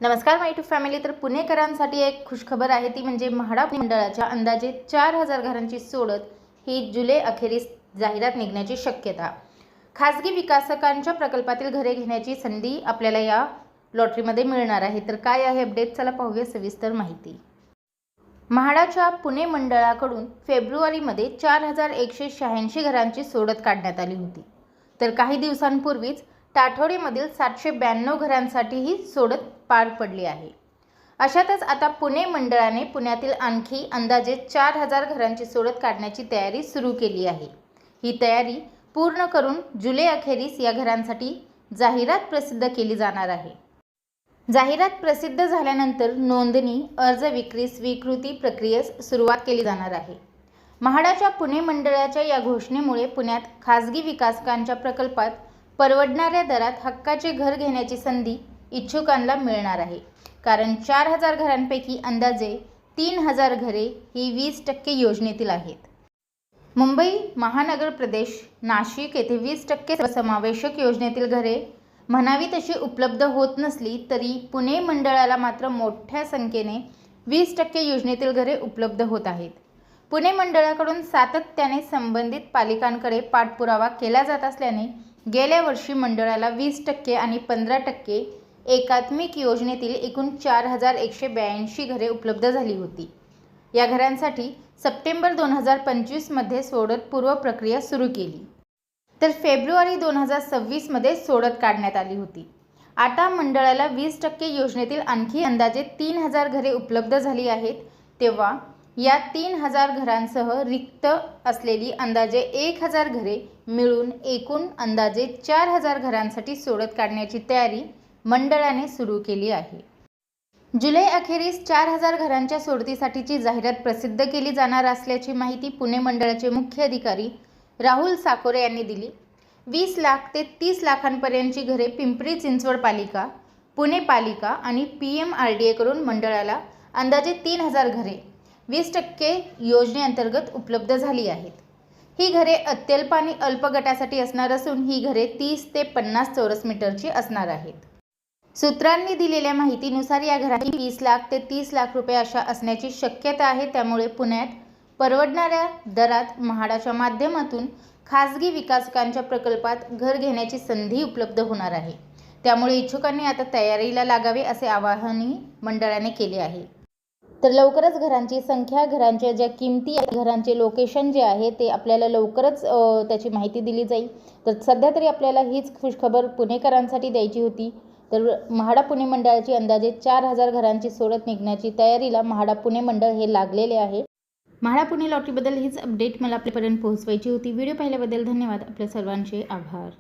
नमस्कार माय to family. तर पुणेकरांसाठी एक खुशखबर आहे, ती म्हणजे म्हाडा मंडळाच्या अंदाजे 4000 घरांची सोडत ही जुलै अखेरीस जाहिरात निघण्याची शक्यता। खासगी विकासकांच्या प्रकल्पातील घरे घेण्याची संधी आपल्याला या लॉटरीमध्ये मिळणार आहे। तर काय आहे अपडेट, चला पाहूया सविस्तर माहिती। म्हाडाच्या पुणे मंडळाकडून फेब्रुवारीमध्ये 4186 घरांची सोडत काढण्यात आली होती। तर काही दिवसांपूर्वीच टाठोडेमधील 792 घरांसाठी ही सोडत पार पडली आहे। अशातच आता पुणे मंडळाने पुण्यातील आणखी अंदाजे 4000 घरांची सोडत काढण्याची तयारी सुरू केली आहे। ही तयारी पूर्ण करून जुलै अखेरीस या घरांसाठी जाहिरात प्रसिद्ध केली जाणार आहे। जाहिरात प्रसिद्ध झाल्यानंतर नोंदणी, अर्ज विक्री, स्वीकृती प्रक्रियेस सुरुवात केली जाणार आहे। म्हाडाच्या पुणे मंडळाच्या या घोषणेमुळे पुण्यात खासगी विकासकांच्या प्रकल्पात परवडणाऱ्या दरात हक्काचे घर घेण्याची संधी इच्छुकांना मिळणार आहे। कारण 4000 घरांपैकी अंदाजे 3000 घरे ही 20% योजनेतील आहेत। मुंबई महानगर प्रदेश, नाशिक येथे 20% समावेशक योजनेतील घरे म्हणावी तशी उपलब्ध होत नसली तरी पुणे मंडळाला मात्र मोठ्या संख्येने 20% योजनेतील घरे उपलब्ध होत आहेत। पुणे मंडळाकडून सातत्याने संबंधित पालिकांकडे पाठपुरावा केला जात असल्याने गेल्या वर्षी मंडळाला 20% आणि 15% एकात्मिक योजनेतील एकूण 4182 घरे उपलब्ध झाली होती। या घरांसाठी सप्टेंबर 2025 मध्ये सोडत पूर्व प्रक्रिया सुरू केली, तर फेब्रुवारी 2026 मध्ये सोडत काढण्यात आली होती। आता मंडळाला 20% योजनेतील आणखी अंदाजे 3000 घरे उपलब्ध झाली आहेत, तेव्हा या 3000 घरांसह रिक्त असलेली अंदाजे 1000 घरे मिळून एकूण अंदाजे 4000 घरांसाठी सोडत काढण्याची तयारी मंडळाने सुरू केली आहे। जुलै अखेरीस 4000 घरांच्या सोडतीसाठीची जाहिरात प्रसिद्ध केली जाणार असल्याची माहिती पुणे मंडळाचे मुख्य अधिकारी राहुल साकोरे यांनी दिली। 20 लाख ते 30 लाखांपर्यंतची घरे पिंपरी चिंचवड पालिका, पुणे पालिका आणि PMRDA कडून मंडळाला अंदाजे 3000 घरे 20% योजनेअंतर्गत उपलब्ध झाली आहेत। ही घरे अत्यल्प आणि अल्प गटासाठी असणार असून ही घरे 30 ते 50 चौरस मीटरची असणार आहेत। सूत्रांनी दिलेल्या माहितीनुसार या घरांची 20 लाख ते 30 लाख रुपये अशा असण्याची शक्यता आहे। त्यामुळे पुण्यात परवडणाऱ्या दरात म्हाडाच्या माध्यमातून खासगी विकासकांच्या प्रकल्पात घर घेण्याची संधी उपलब्ध होणार आहे। त्यामुळे इच्छुकांनी आता तयारीला लागावे असे आवाहनही मंडळाने केले आहे। तर लवकरच घरांची संख्या, घरांच्या ज्या किमती, घरांचे लोकेशन जे आहे ते आपल्याला लवकरच त्याची माहिती दिली जाईल। तर सध्या तरी आपल्याला हीच खुशखबर पुणेकरांसाठी द्यायची होती। तर म्हाडा पुणे मंडळाची अंदाजे 4000 घरांची सोडत निघण्याची तयारीला म्हाडा पुणे मंडळ हे लागलेले आहे। म्हाडा पुणे लॉटरीबद्दल हीच अपडेट मला आपल्यापर्यंत पोहोचवायची होती। व्हिडिओ पाहिल्याबद्दल धन्यवाद। आपल्या सर्वांचे आभार।